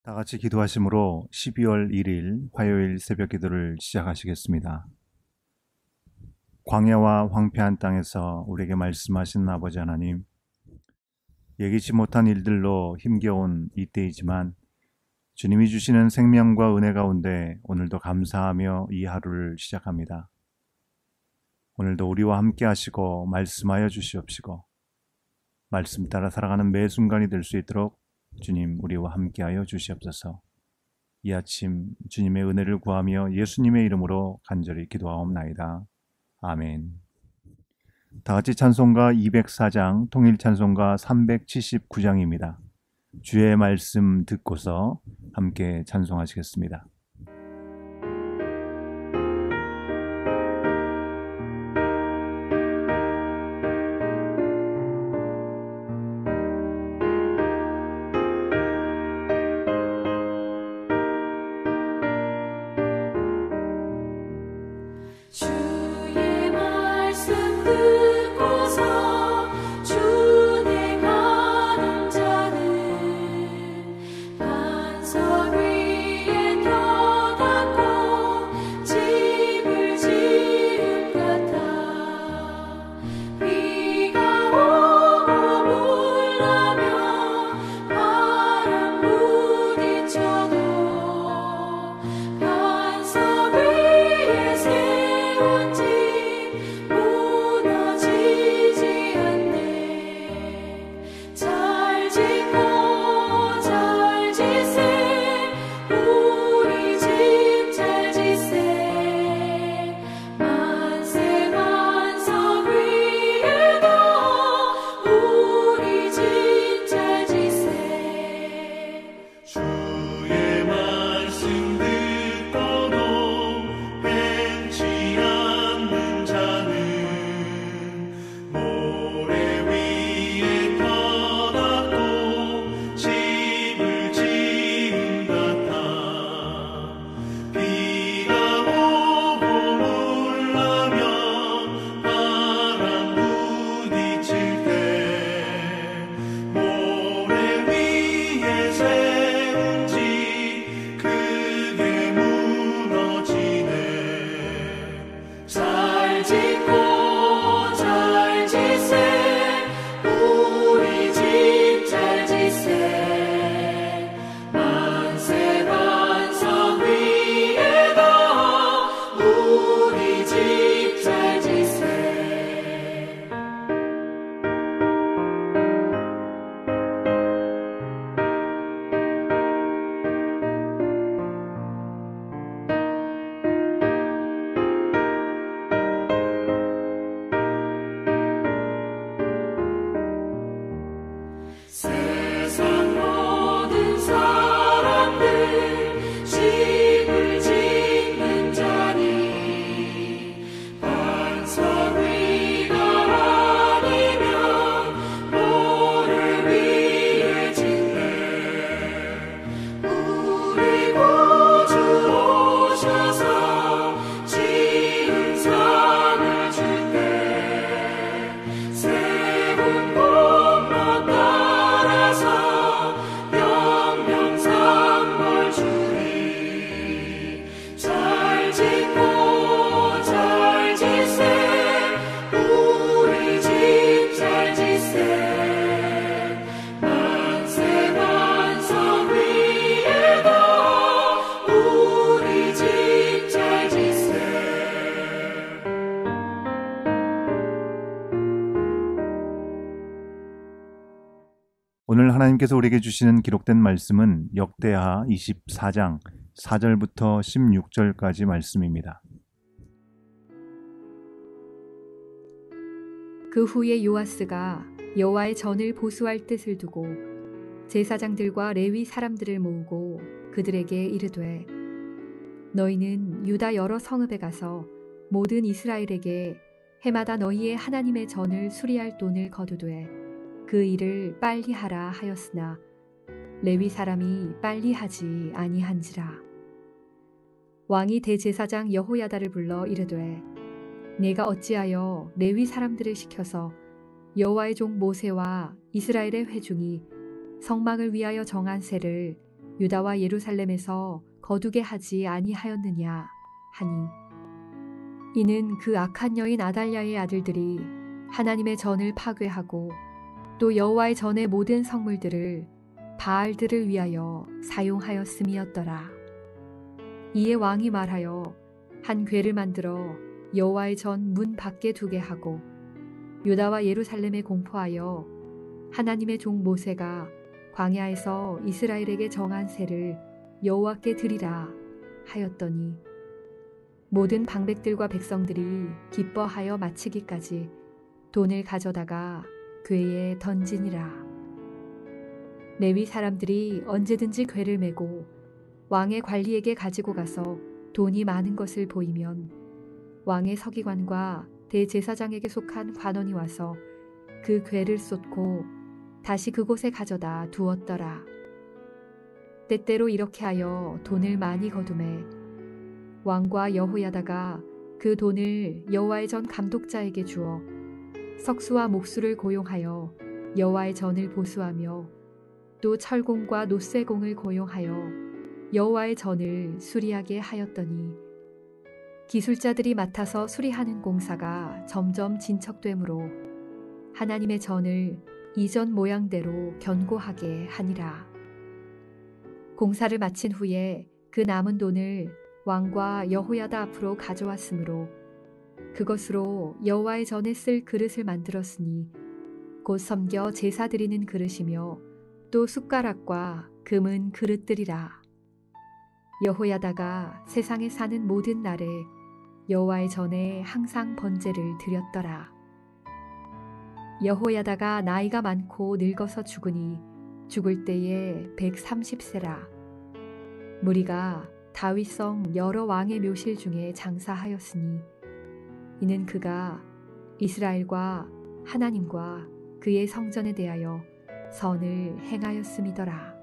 다 같이 기도하심으로 12월 1일 화요일 새벽 기도를 시작하시겠습니다. 광야와 황폐한 땅에서 우리에게 말씀하신 아버지 하나님, 예기치 못한 일들로 힘겨운 이때이지만 주님이 주시는 생명과 은혜 가운데 오늘도 감사하며 이 하루를 시작합니다. 오늘도 우리와 함께 하시고 말씀하여 주시옵시고 말씀 따라 살아가는 매 순간이 될 수 있도록 주님 우리와 함께하여 주시옵소서. 이 아침 주님의 은혜를 구하며 예수님의 이름으로 간절히 기도하옵나이다. 아멘. 다 같이 찬송가 204장, 통일 찬송가 379장입니다. 주의 말씀 듣고서 함께 찬송하시겠습니다. 오늘 하나님께서 우리에게 주시는 기록된 말씀은 역대하 24장 4절부터 16절까지 말씀입니다. 그 후에 요아스가 여호와의 전을 보수할 뜻을 두고 제사장들과 레위 사람들을 모으고 그들에게 이르되 너희는 유다 여러 성읍에 가서 모든 이스라엘에게 해마다 너희의 하나님의 전을 수리할 돈을 거두되 그 일을 빨리 하라 하였으나 레위 사람이 빨리 하지 아니한지라. 왕이 대제사장 여호야다를 불러 이르되 내가 어찌하여 레위 사람들을 시켜서 여호와의 종 모세와 이스라엘의 회중이 성막을 위하여 정한 세를 유다와 예루살렘에서 거두게 하지 아니하였느냐 하니, 이는 그 악한 여인 아달랴의 아들들이 하나님의 전을 파괴하고 또 여호와의 전의 모든 성물들을 바알들을 위하여 사용하였음이었더라. 이에 왕이 말하여 한 궤를 만들어 여호와의 전 문 밖에 두게 하고 유다와 예루살렘에 공포하여 하나님의 종 모세가 광야에서 이스라엘에게 정한 세를 여호와께 드리라 하였더니, 모든 방백들과 백성들이 기뻐하여 마치기까지 돈을 가져다가 궤에 던지니라. 레위 사람들이 언제든지 궤를 메고 왕의 관리에게 가지고 가서 돈이 많은 것을 보이면 왕의 서기관과 대제사장에게 속한 관원이 와서 그 궤를 쏟고 다시 그곳에 가져다 두었더라. 때때로 이렇게 하여 돈을 많이 거두매 왕과 여호야다가 그 돈을 여호와의 전 감독자에게 주어 석수와 목수를 고용하여 여호와의 전을 보수하며 또 철공과 노쇠공을 고용하여 여호와의 전을 수리하게 하였더니, 기술자들이 맡아서 수리하는 공사가 점점 진척되므로 하나님의 전을 이전 모양대로 견고하게 하니라. 공사를 마친 후에 그 남은 돈을 왕과 여호야다 앞으로 가져왔으므로 그것으로 여호와의 전에 쓸 그릇을 만들었으니 곧 섬겨 제사 드리는 그릇이며 또 숟가락과 금은 그릇들이라. 여호야다가 세상에 사는 모든 날에 여호와의 전에 항상 번제를 드렸더라. 여호야다가 나이가 많고 늙어서 죽으니 죽을 때에 130세라. 무리가 다윗성 여러 왕의 묘실 중에 장사하였으니 이는 그가 이스라엘과 하나님과 그의 성전에 대하여 선을 행하였음이더라.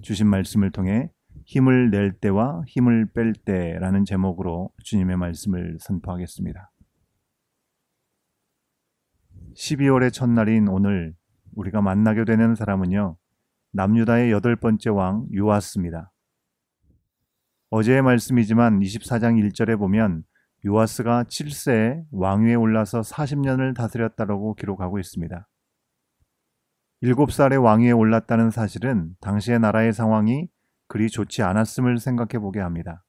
주신 말씀을 통해 힘을 낼 때와 힘을 뺄 때라는 제목으로 주님의 말씀을 선포하겠습니다. 12월의 첫날인 오늘 우리가 만나게 되는 사람은요, 남유다의 8번째 왕 요아스입니다. 어제의 말씀이지만 24장 1절에 보면 요아스가 7세에 왕위에 올라서 40년을 다스렸다라고 기록하고 있습니다. 7살에 왕위에 올랐다는 사실은 당시의 나라의 상황이 그리 좋지 않았음을 생각해 보게 합니다.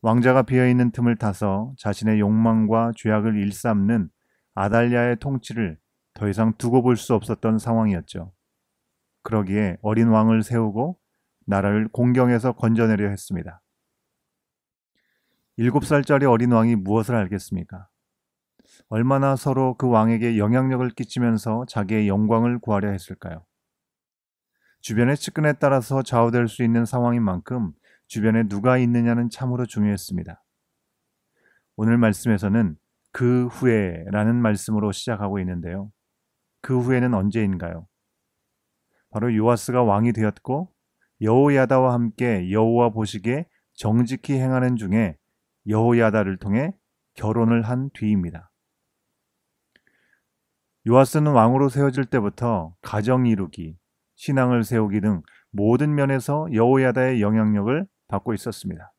왕자가 비어있는 틈을 타서 자신의 욕망과 죄악을 일삼는 아달랴의 통치를 더 이상 두고 볼 수 없었던 상황이었죠. 그러기에 어린 왕을 세우고 나라를 공경에서 건져내려 했습니다. 7살짜리 어린 왕이 무엇을 알겠습니까? 얼마나 서로 그 왕에게 영향력을 끼치면서 자기의 영광을 구하려 했을까요? 주변의 측근에 따라서 좌우될 수 있는 상황인 만큼 주변에 누가 있느냐는 참으로 중요했습니다. 오늘 말씀에서는 그 후에라는 말씀으로 시작하고 있는데요. 그 후에는 언제인가요? 바로 요아스가 왕이 되었고 여호야다와 함께 여호와 보시기에 정직히 행하는 중에 여호야다를 통해 결혼을 한 뒤입니다. 요아스는 왕으로 세워질 때부터 가정 이루기, 신앙을 세우기 등 모든 면에서 여호야다의 영향력을 받고 있었습니다.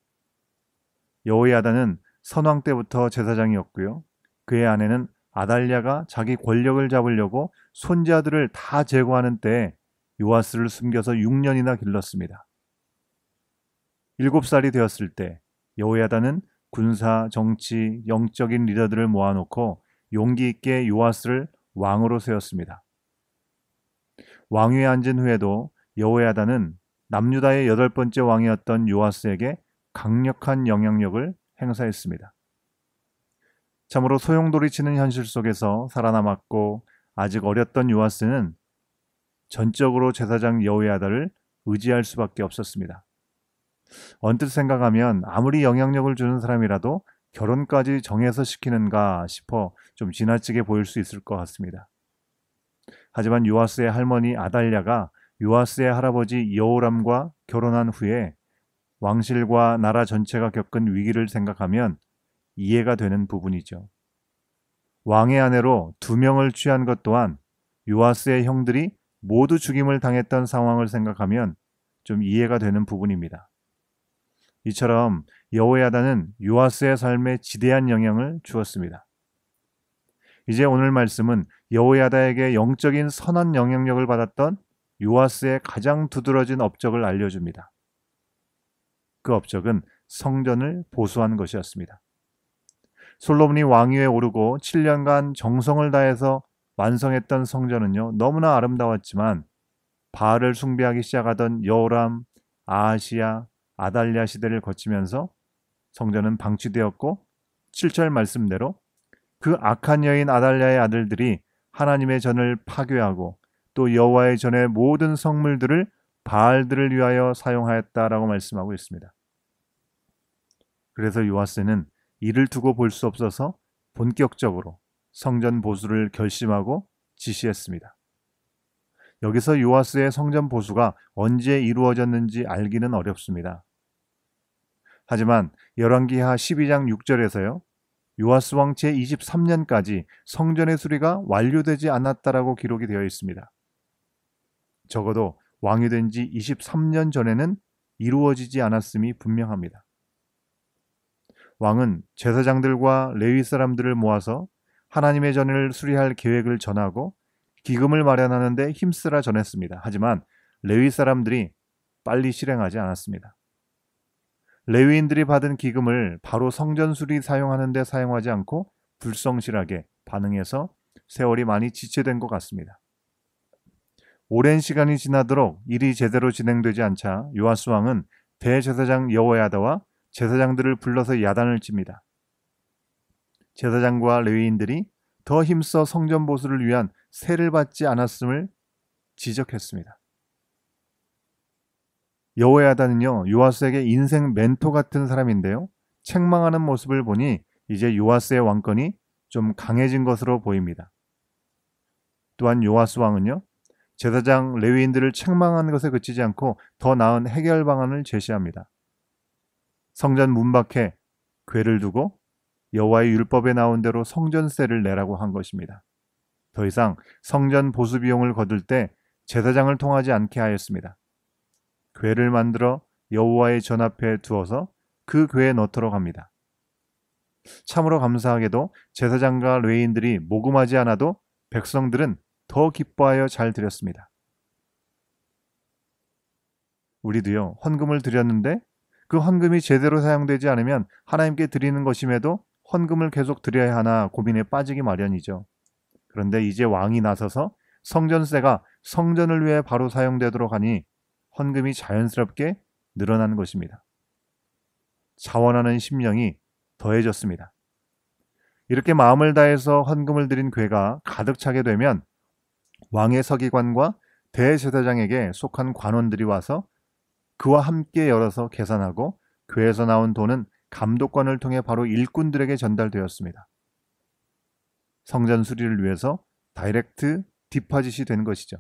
여호야다는 선왕 때부터 제사장이었고요. 그의 아내는 아달랴가 자기 권력을 잡으려고 손자들을 다 제거하는 때에 요아스를 숨겨서 6년이나 길렀습니다. 7살이 되었을 때 여호야다는 군사, 정치, 영적인 리더들을 모아놓고 용기 있게 요아스를 왕으로 세웠습니다. 왕위에 앉은 후에도 여호야다는 남유다의 8번째 왕이었던 요아스에게 강력한 영향력을 행사했습니다. 참으로 소용돌이치는 현실 속에서 살아남았고 아직 어렸던 요아스는 전적으로 제사장 여호야다를 의지할 수밖에 없었습니다. 언뜻 생각하면 아무리 영향력을 주는 사람이라도 결혼까지 정해서 시키는가 싶어 좀 지나치게 보일 수 있을 것 같습니다. 하지만 요아스의 할머니 아달랴가 요아스의 할아버지 여호람과 결혼한 후에 왕실과 나라 전체가 겪은 위기를 생각하면 이해가 되는 부분이죠. 왕의 아내로 2명을 취한 것 또한 요아스의 형들이 모두 죽임을 당했던 상황을 생각하면 좀 이해가 되는 부분입니다. 이처럼 여호야다는 요아스의 삶에 지대한 영향을 주었습니다. 이제 오늘 말씀은 여호야다에게 영적인 선한 영향력을 받았던 요아스의 가장 두드러진 업적을 알려줍니다. 그 업적은 성전을 보수한 것이었습니다. 솔로몬이 왕위에 오르고 7년간 정성을 다해서 완성했던 성전은요, 너무나 아름다웠지만 바알을 숭배하기 시작하던 여호람, 아하시야, 아달랴 시대를 거치면서 성전은 방치되었고 7절 말씀대로 그 악한 여인 아달랴의 아들들이 하나님의 전을 파괴하고 또 여호와의 전의 모든 성물들을 바알들을 위하여 사용하였다라고 말씀하고 있습니다. 그래서 요아스는 이를 두고 볼 수 없어서 본격적으로 성전 보수를 결심하고 지시했습니다. 여기서 요아스의 성전 보수가 언제 이루어졌는지 알기는 어렵습니다. 하지만 열왕기하 12장 6절에서요. 요아스 왕 제23년까지 성전의 수리가 완료되지 않았다라고 기록이 되어 있습니다. 적어도 왕이 된 지 23년 전에는 이루어지지 않았음이 분명합니다. 왕은 제사장들과 레위 사람들을 모아서 하나님의 전을 수리할 계획을 전하고 기금을 마련하는데 힘쓰라 전했습니다. 하지만 레위 사람들이 빨리 실행하지 않았습니다. 레위인들이 받은 기금을 바로 성전 수리 사용하는 데 사용하지 않고 불성실하게 반응해서 세월이 많이 지체된 것 같습니다. 오랜 시간이 지나도록 일이 제대로 진행되지 않자 요아스 왕은 대제사장 여호야다와 제사장들을 불러서 야단을 칩니다. 제사장과 레위인들이 더 힘써 성전 보수를 위한 세를 받지 않았음을 지적했습니다. 여호야다는요, 요아스에게 인생 멘토 같은 사람인데요. 책망하는 모습을 보니 이제 요아스의 왕권이 좀 강해진 것으로 보입니다. 또한 요아스 왕은요, 제사장 레위인들을 책망하는 것에 그치지 않고 더 나은 해결 방안을 제시합니다. 성전 문 밖에 궤를 두고 여호와의 율법에 나온 대로 성전세를 내라고 한 것입니다. 더 이상 성전 보수 비용을 거둘 때 제사장을 통하지 않게 하였습니다. 궤를 만들어 여호와의 전 앞에 두어서 그 궤에 넣도록 합니다. 참으로 감사하게도 제사장과 레위인들이 모금하지 않아도 백성들은 더 기뻐하여 잘 드렸습니다. 우리도요, 헌금을 드렸는데 그 헌금이 제대로 사용되지 않으면 하나님께 드리는 것임에도 헌금을 계속 드려야 하나 고민에 빠지기 마련이죠. 그런데 이제 왕이 나서서 성전세가 성전을 위해 바로 사용되도록 하니 헌금이 자연스럽게 늘어난 것입니다. 자원하는 심령이 더해졌습니다. 이렇게 마음을 다해서 헌금을 드린 궤가 가득 차게 되면 왕의 서기관과 대제사장에게 속한 관원들이 와서 그와 함께 열어서 계산하고 궤에서 나온 돈은 감독관을 통해 바로 일꾼들에게 전달되었습니다. 성전 수리를 위해서 다이렉트 디파짓이 된 것이죠.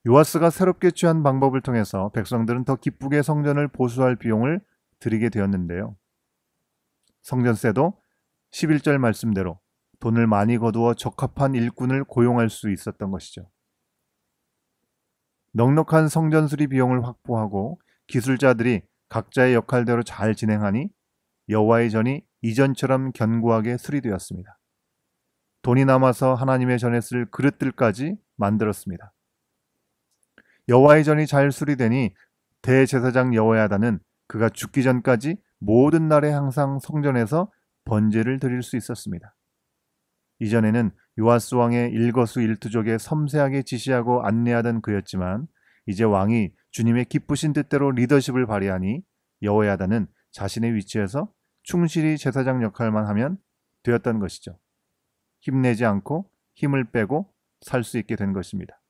요아스가 새롭게 취한 방법을 통해서 백성들은 더 기쁘게 성전을 보수할 비용을 드리게 되었는데요. 성전세도 11절 말씀대로 돈을 많이 거두어 적합한 일꾼을 고용할 수 있었던 것이죠. 넉넉한 성전 수리 비용을 확보하고 기술자들이 각자의 역할대로 잘 진행하니 여호와의 전이 이전처럼 견고하게 수리되었습니다. 돈이 남아서 하나님의 전에 쓸 그릇들까지 만들었습니다. 여호와의 전이 잘 수리되니 대제사장 여호야다는 그가 죽기 전까지 모든 날에 항상 성전에서 번제를 드릴 수 있었습니다. 이전에는 요아스 왕의 일거수일투족에 섬세하게 지시하고 안내하던 그였지만 이제 왕이 주님의 기쁘신 뜻대로 리더십을 발휘하니 여호야다는 자신의 위치에서 충실히 제사장 역할만 하면 되었던 것이죠. 힘내지 않고 힘을 빼고 살 수 있게 된 것입니다.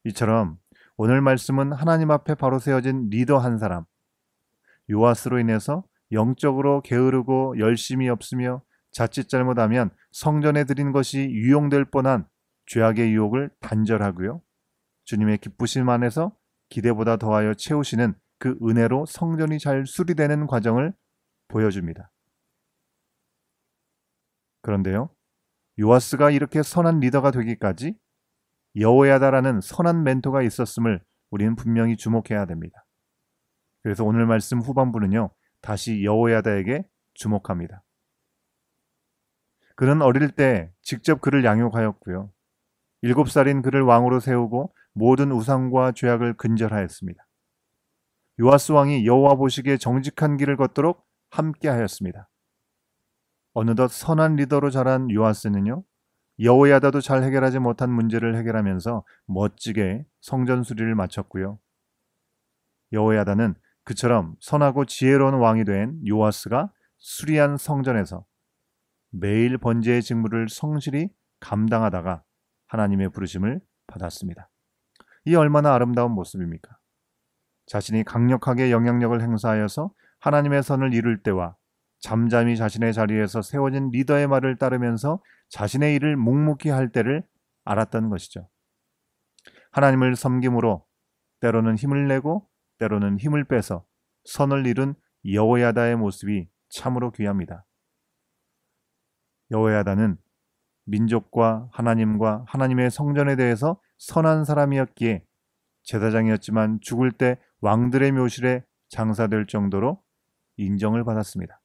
이처럼 오늘 말씀은 하나님 앞에 바로 세워진 리더 한 사람, 요아스로 인해서 영적으로 게으르고 열심이 없으며 자칫 잘못하면 성전에 드린 것이 유용될 뻔한 죄악의 유혹을 단절하고요. 주님의 기쁘심 안에서 기대보다 더하여 채우시는 그 은혜로 성전이 잘 수리되는 과정을 보여줍니다. 그런데요, 요아스가 이렇게 선한 리더가 되기까지 여호야다라는 선한 멘토가 있었음을 우리는 분명히 주목해야 됩니다. 그래서 오늘 말씀 후반부는요, 다시 여호야다에게 주목합니다. 그는 어릴 때 직접 그를 양육하였고요. 7살인 그를 왕으로 세우고 모든 우상과 죄악을 근절하였습니다. 요아스 왕이 여호와 보시기에 정직한 길을 걷도록 함께하였습니다. 어느덧 선한 리더로 자란 요아스는요, 여호야다도 잘 해결하지 못한 문제를 해결하면서 멋지게 성전 수리를 마쳤고요. 여호야다는 그처럼 선하고 지혜로운 왕이 된 요아스가 수리한 성전에서 매일 번제의 직무를 성실히 감당하다가 하나님의 부르심을 받았습니다. 이 얼마나 아름다운 모습입니까? 자신이 강력하게 영향력을 행사하여서 하나님의 선을 이룰 때와 잠잠히 자신의 자리에서 세워진 리더의 말을 따르면서 자신의 일을 묵묵히 할 때를 알았던 것이죠. 하나님을 섬김으로 때로는 힘을 내고 때로는 힘을 빼서 선을 이룬 여호야다의 모습이 참으로 귀합니다. 여호야다는 민족과 하나님과 하나님의 성전에 대해서 선한 사람이었기에 제사장이었지만 죽을 때 왕들의 묘실에 장사될 정도로 인정을 받았습니다.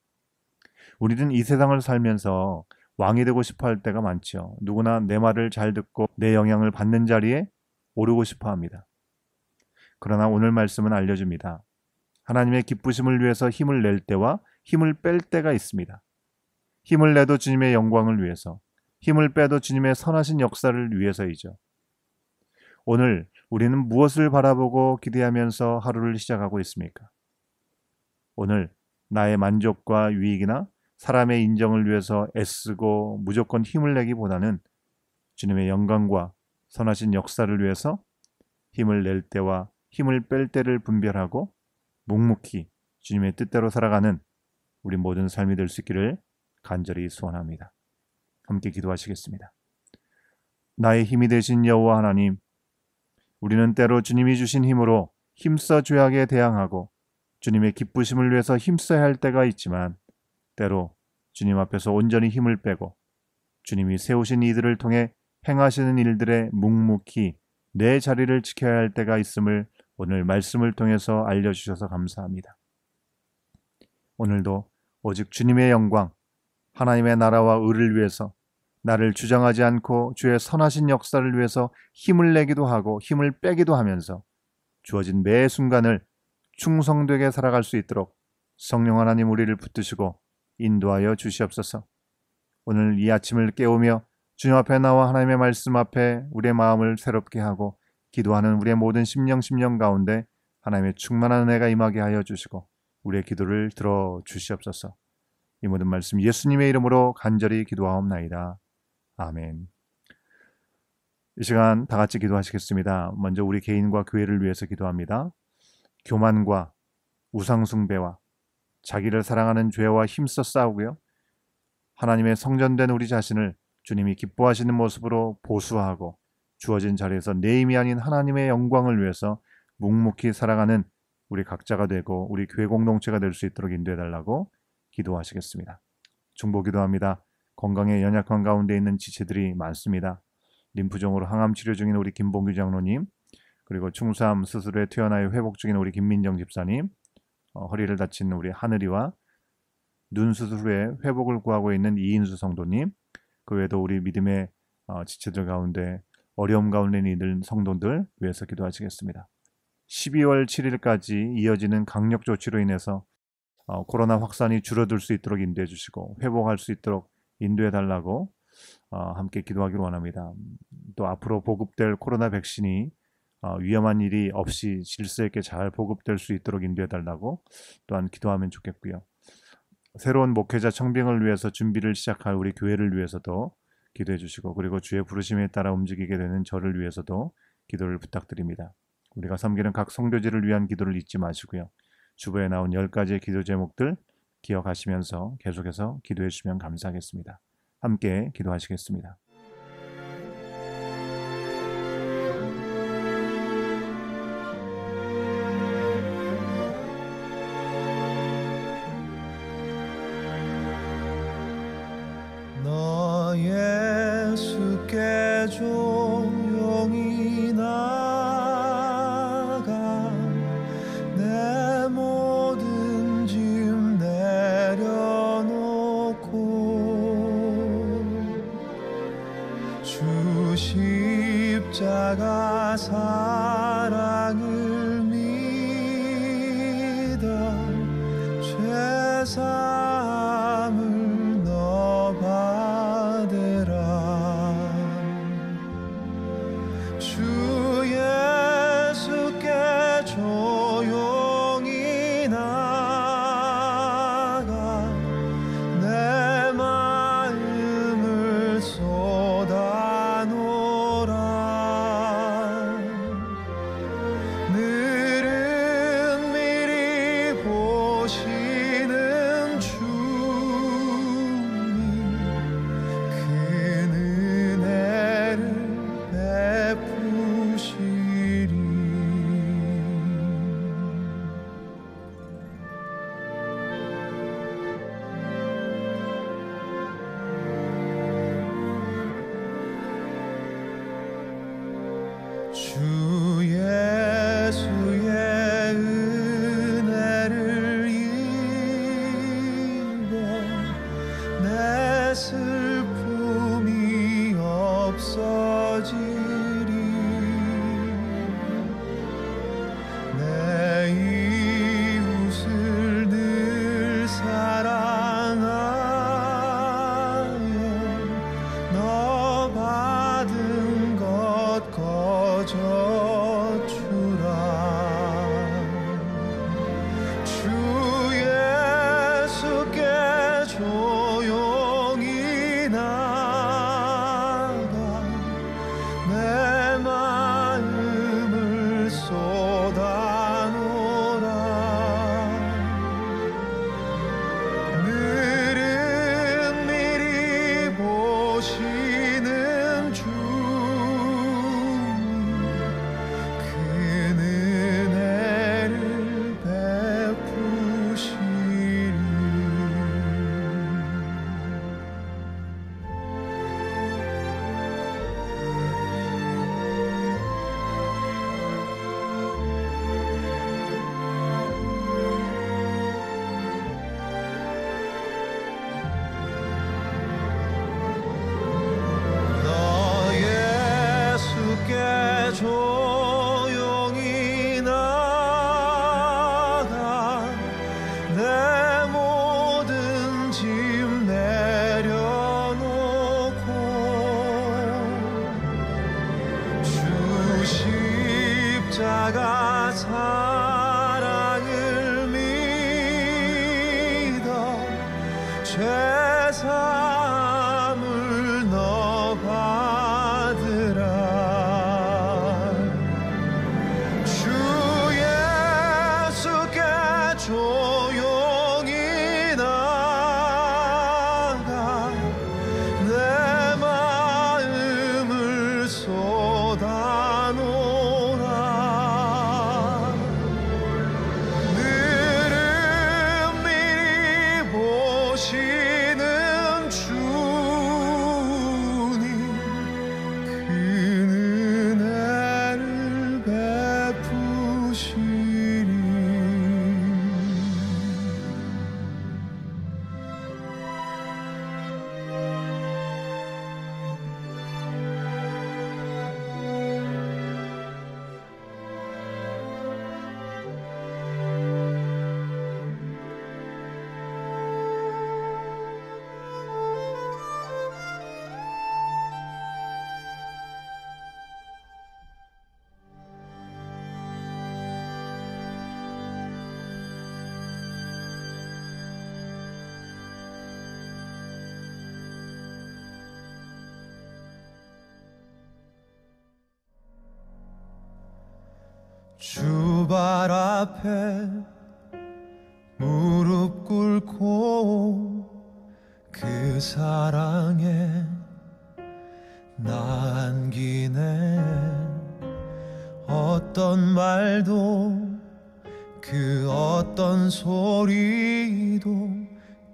우리는 이 세상을 살면서 왕이 되고 싶어 할 때가 많죠. 누구나 내 말을 잘 듣고 내 영향을 받는 자리에 오르고 싶어 합니다. 그러나 오늘 말씀은 알려줍니다. 하나님의 기쁘심을 위해서 힘을 낼 때와 힘을 뺄 때가 있습니다. 힘을 내도 주님의 영광을 위해서, 힘을 빼도 주님의 선하신 역사를 위해서이죠. 오늘 우리는 무엇을 바라보고 기대하면서 하루를 시작하고 있습니까? 오늘 나의 만족과 유익이나 사람의 인정을 위해서 애쓰고 무조건 힘을 내기보다는 주님의 영광과 선하신 역사를 위해서 힘을 낼 때와 힘을 뺄 때를 분별하고 묵묵히 주님의 뜻대로 살아가는 우리 모든 삶이 될 수 있기를 간절히 소원합니다. 함께 기도하시겠습니다. 나의 힘이 되신 여호와 하나님, 우리는 때로 주님이 주신 힘으로 힘써 죄악에 대항하고 주님의 기쁘심을 위해서 힘써야 할 때가 있지만 때로 주님 앞에서 온전히 힘을 빼고 주님이 세우신 이들을 통해 행하시는 일들에 묵묵히 내 자리를 지켜야 할 때가 있음을 오늘 말씀을 통해서 알려주셔서 감사합니다. 오늘도 오직 주님의 영광, 하나님의 나라와 의를 위해서 나를 주장하지 않고 주의 선하신 역사를 위해서 힘을 내기도 하고 힘을 빼기도 하면서 주어진 매 순간을 충성되게 살아갈 수 있도록 성령 하나님 우리를 붙드시고 인도하여 주시옵소서. 오늘 이 아침을 깨우며 주님 앞에 나와 하나님의 말씀 앞에 우리의 마음을 새롭게 하고 기도하는 우리의 모든 심령 가운데 하나님의 충만한 은혜가 임하게 하여 주시고 우리의 기도를 들어 주시옵소서. 이 모든 말씀 예수님의 이름으로 간절히 기도하옵나이다. 아멘. 이 시간 다 같이 기도하시겠습니다. 먼저 우리 개인과 교회를 위해서 기도합니다. 교만과 우상숭배와 자기를 사랑하는 죄와 힘써 싸우고요. 하나님의 성전된 우리 자신을 주님이 기뻐하시는 모습으로 보수하고 주어진 자리에서 내 힘이 아닌 하나님의 영광을 위해서 묵묵히 살아가는 우리 각자가 되고 우리 교회 공동체가 될 수 있도록 인도해달라고 기도하시겠습니다. 중보 기도합니다. 건강에 연약한 가운데 있는 지체들이 많습니다. 림프종으로 항암 치료 중인 우리 김봉규 장로님, 그리고 충수암 수술에 퇴원하여 회복 중인 우리 김민정 집사님, 허리를 다친 우리 하늘이와 눈 수술 후에 회복을 구하고 있는 이인수 성도님, 그 외에도 우리 믿음의 지체들 가운데 어려움 가운데 있는 성도들 위해서 기도하시겠습니다. 12월 7일까지 이어지는 강력 조치로 인해서 코로나 확산이 줄어들 수 있도록 인도해 주시고 회복할 수 있도록 인도해 달라고 함께 기도하기를 원합니다. 또 앞으로 보급될 코로나 백신이 위험한 일이 없이 질서 있게 잘 보급될 수 있도록 인도해 달라고 또한 기도하면 좋겠고요. 새로운 목회자 청빙을 위해서 준비를 시작할 우리 교회를 위해서도 기도해 주시고 그리고 주의 부르심에 따라 움직이게 되는 저를 위해서도 기도를 부탁드립니다. 우리가 섬기는 각 성교지를 위한 기도를 잊지 마시고요. 주보에 나온 10가지의 기도 제목들 기억하시면서 계속해서 기도해 주시면 감사하겠습니다. 함께 기도하시겠습니다. 너의 십자가 사랑을 믿어 죄사함을 너 받으라. 주 예수께 조용히 나가 내 마음을 쏟아놓으라. 늘은 미리 보시는 주님 큰 은혜를 베푸시리. 주 예수의 은혜를 입어 내 슬픔이 없어지리. 내 이웃을 늘 사랑하여 너 받은 것 거저주라. 주 예수께 조용히 나가 내 마음을 쏟아놓으라. 늘은 미리 보시는 주님 큰 은혜를 베푸시리. 너 예수께 조용히 나가 내 모든 짐 내려놓고 주 십자가 사랑을 믿어 죄사함을 너 받으라. 주 예수께 조용히 나가 내 마음을 쏟아놓으라. 늘은 미리 보시는 주님 큰 은혜를 베푸시리. 주 발 앞에 무릎 꿇고 그 사랑에 나 안기네. 어떤 말도 그 어떤 소리도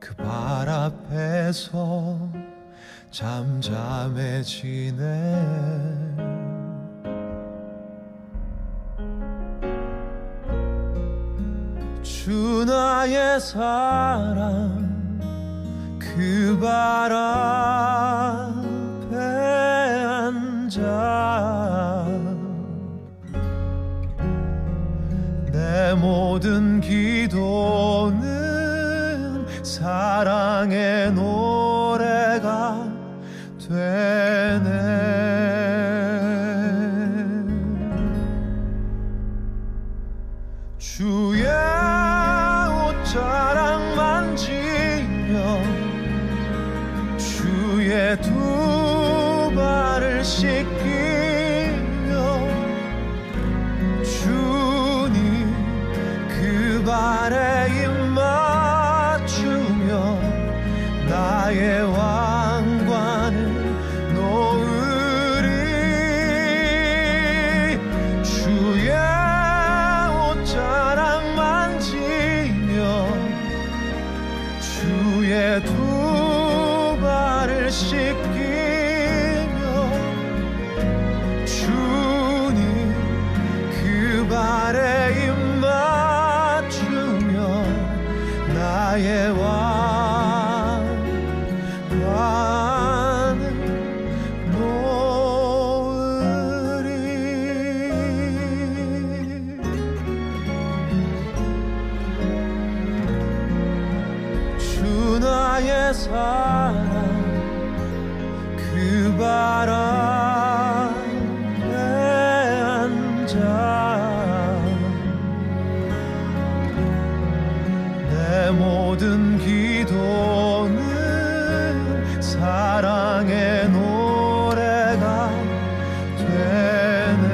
그 발 앞에서 잠잠해지네. 주 나의 사랑 그 발 앞에 앉아 사랑의 노래가 되네. 주의 옷자락 만지며 주의 두 발을 씻기며 주님 그 발에 입 맞추며 나의 왕관을 놓으리. 주의 옷자락 만지며 주의 두 발을 씻기며 주님 그 발에 입 맞추며 나의 왕관을 놓으리. 주 나의 사랑 그 발 앞에 앉아 내 모든 기도는 사랑의 노래가 되네.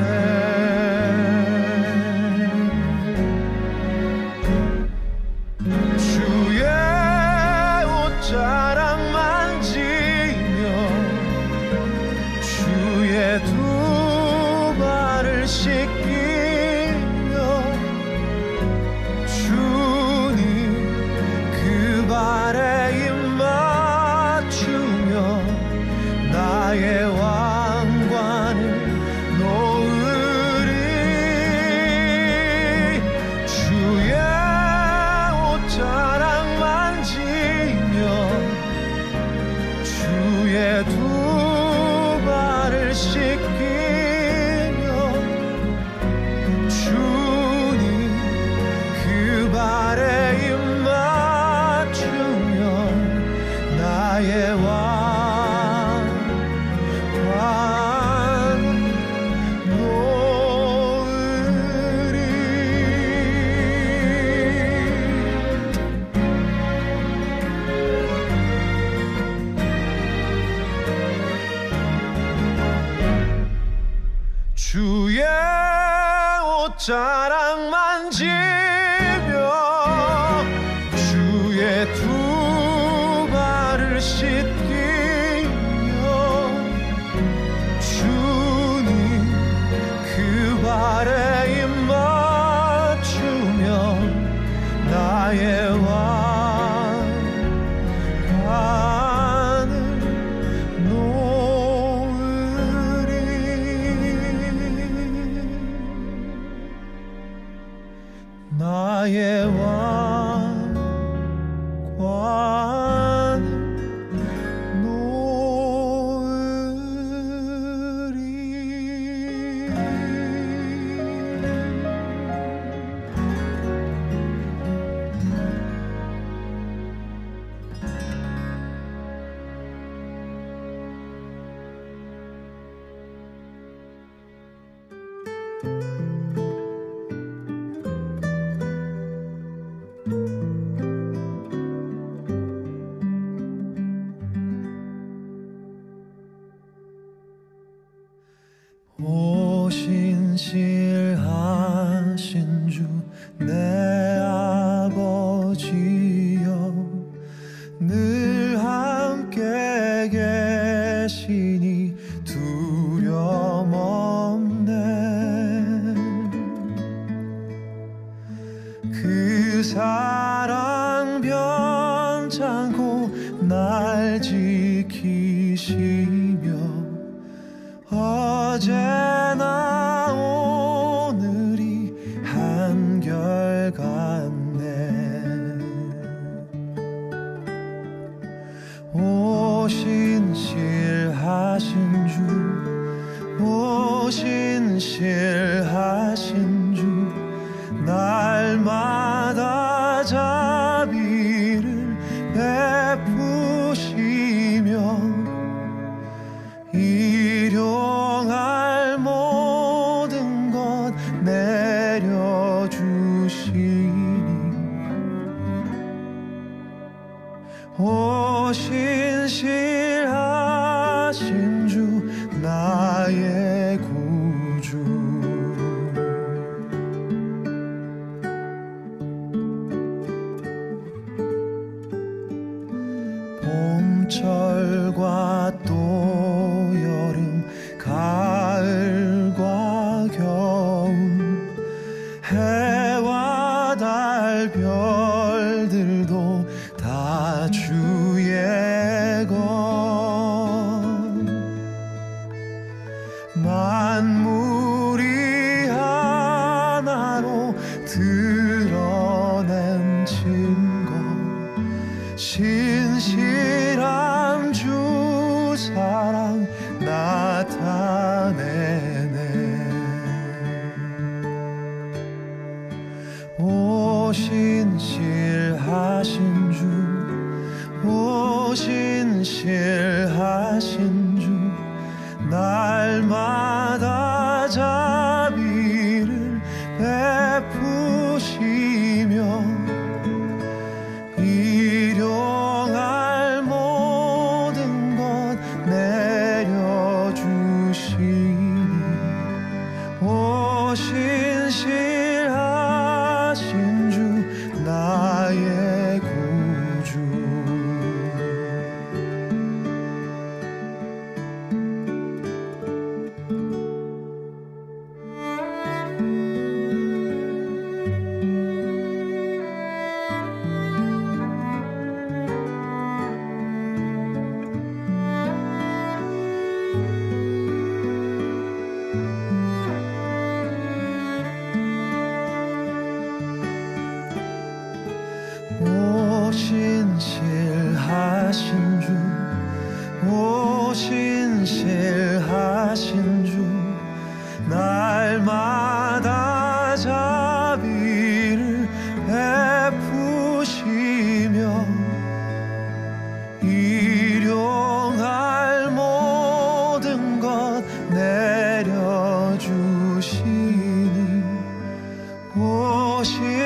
주의 옷자락 만지며 주의 두 발을 씻기며 주님 그 발에 입 맞추며 나의 왕관을 놓으리. 주의 옷자락 만지며 주의 두 발을 씻기며 주님 그 발에 입 맞추며 나의 왕관을 놓으리. 주의 옷자락 만지며 주의 두 발을 씻기며 주님 그 발에 입 맞추며 나의 왕관을 놓으리. 나의 왕관을 오신실하신 주 내 아버지여 늘 함께 계시니 두려움 없네. 그 사랑 변찮고 날 지키시며 어제나 오늘이 한결같네. 오신실하신 주 오신실하신 주 날마다 자비를 베푸 하신 주 날마다 자비를 베푸시며 일용할 모든 것 내려주시니 신실하신 주 나의 구주 신실하신 주 오 신실하신 주 날마다 자비를 베푸시며 일용할 모든 것 내려주시니 오 신실하신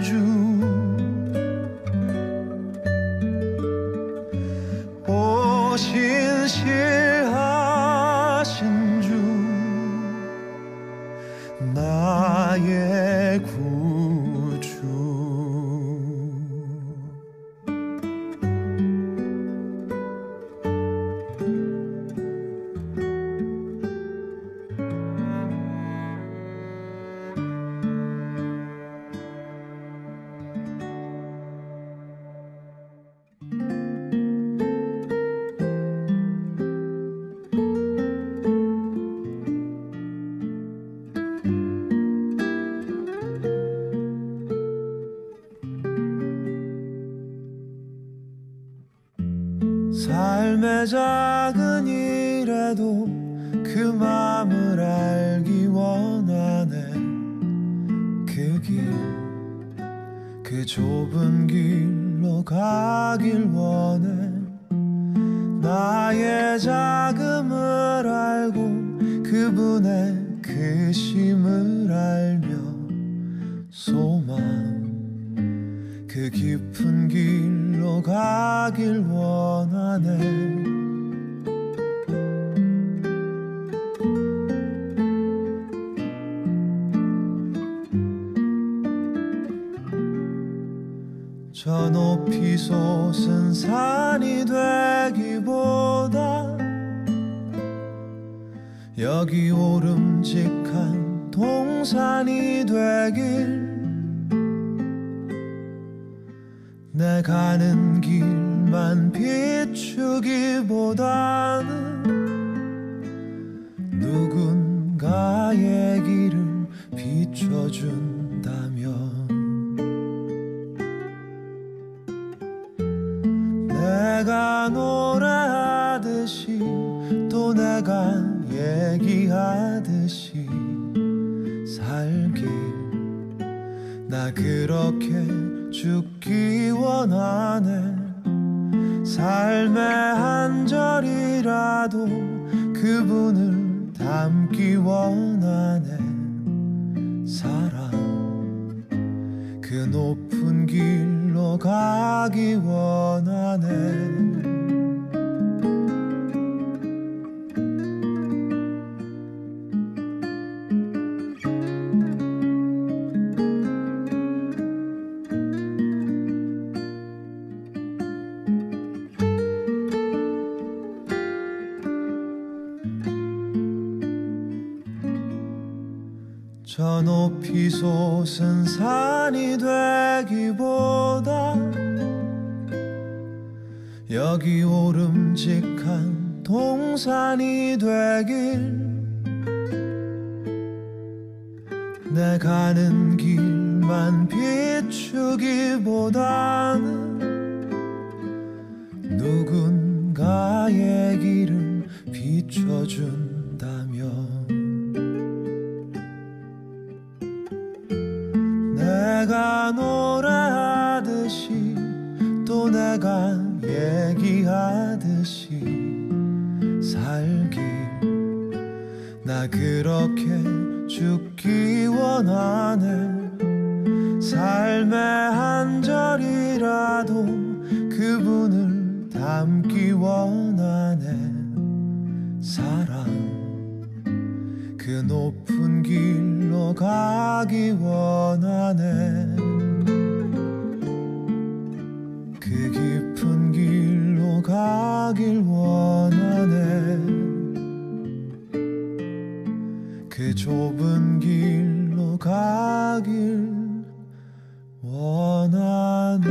주 오 신실하신 주 나의 구주 삶의 작은 일에도 그 맘을 알기 원하네 그 길, 그 좁은 길로 가길 원해 나의 자금을 알고 그분의 크심을 알며 소망 그 깊은 길로 가길 원하네 저 높이 솟은 산이 되기보다 여기 오름직한 동산이 되길 내 가는 길만 비추기보다는 누군가의 길을 비춰준다면 내가 노래하듯이 또 내가 얘기하듯이 살길 나 그렇게 죽기 원하네 삶의 한 절이라도 그분을 담기 원하네 사랑 그 높은 길로 가기 원하네 저 높이 솟은 산이 되기보다 여기 오름직한 동산이 되길 내 가는 길만 비추기보다는 누군가의 길을 비춰준다면 내가 노래하듯이 또 내가 얘기하듯이 하듯이 살길 나 그렇게 죽기 원하네 삶의 한 절이라도 그분을 닮기 원하네 사랑 그 높은 길로 가기 원하네 그 깊은 길로 가길 원하네 그 좁은 길로 가길 원하네